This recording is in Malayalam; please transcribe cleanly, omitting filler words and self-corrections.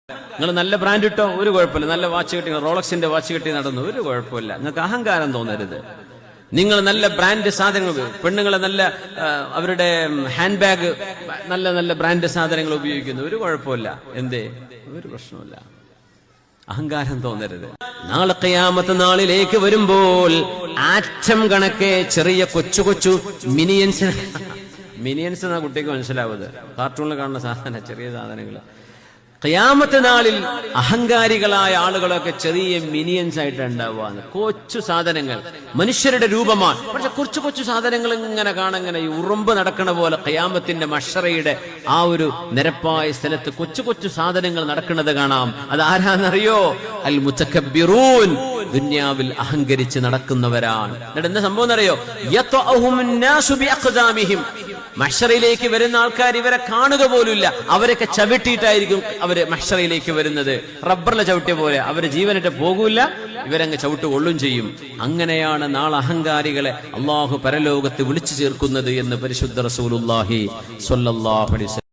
നിങ്ങൾ നല്ല ബ്രാൻഡ് ഇട്ടോ ഒരു കുഴപ്പമില്ല, നല്ല വാച്ച് കെട്ടി റോളക്സിന്റെ വാച്ച് കെട്ടി നടന്നു ഒരു കുഴപ്പമില്ല, നിങ്ങൾക്ക് അഹങ്കാരം തോന്നരുത്. നിങ്ങൾ നല്ല ബ്രാൻഡ് സാധനങ്ങൾ, പെണ്ണുങ്ങളെ നല്ല അവരുടെ ഹാൻഡ് ബാഗ് നല്ല നല്ല ബ്രാൻഡ് സാധനങ്ങൾ ഉപയോഗിക്കുന്നു, ഒരു കുഴപ്പമില്ല. എന്തേ? ഒരു പ്രശ്നമില്ല. അഹങ്കാരം തോന്നരുത്. നാളെ ഖിയാമത്ത് നാളിലേക്ക് വരുമ്പോൾ ആറ്റം കണക്കെ ചെറിയ കൊച്ചു കൊച്ചു മിനിയൻസ് എന്നാ കുട്ടിക്ക് മനസ്സിലാവുന്നത്, കാർട്ടൂണിൽ കാണുന്ന സാധന ചെറിയ സാധനങ്ങൾ. ഖിയാമത്ത് നാളിൽ അഹങ്കാരികളായ ആളുകളൊക്കെ ചെറിയ മിനിയൻസ് ആയിട്ട് ഉണ്ടാവുകയാണ്. കൊച്ചു സാധനങ്ങൾ, മനുഷ്യരുടെ രൂപമാണ്, പക്ഷെ കൊച്ചു കൊച്ചു സാധനങ്ങൾ ഇങ്ങനെ കാണങ്ങനെ ഈ ഉറുമ്പ് നടക്കണ പോലെ ഖിയാമത്തിന്റെ മഹ്ശറയുടെ ആ ഒരു നിരപ്പായ സ്ഥലത്ത് കൊച്ചു കൊച്ചു സാധനങ്ങൾ നടക്കുന്നത് കാണാം. അത് ആരാന്നറിയോ? അൽ മുതകബ്ബിറൂൻ, ദുനിയാവിൽ അഹങ്കരിച്ച് നടക്കുന്നവരാണ്. എന്നിട്ട് എന്താ സംഭവം എന്നറിയോ? യത്അഹുമുൻ നാസു ബിഅഖ്ദാമിഹിം, മഹ്ശറയിലേക്ക് വരുന്ന ആൾക്കാർ ഇവരെ കാണുക പോലുമില്ല, അവരൊക്കെ ചവിട്ടിയിട്ടായിരിക്കും അവര് മഹ്ശറയിലേക്ക് വരുന്നത്. റബ്ബറിലെ ചവിട്ടിയ പോലെ അവര് ജീവനിട്ട് പോകൂല, ഇവരങ്ങ് ചവിട്ട് കൊള്ളും ചെയ്യും. അങ്ങനെയാണ് നാളെ അഹങ്കാരികളെ അള്ളാഹു പരലോകത്ത് വിളിച്ചു ചേർക്കുന്നത് എന്ന് പരിശുദ്ധ റസൂലുള്ളാഹി സ്വല്ലല്ലാഹു അലൈഹി വസല്ലം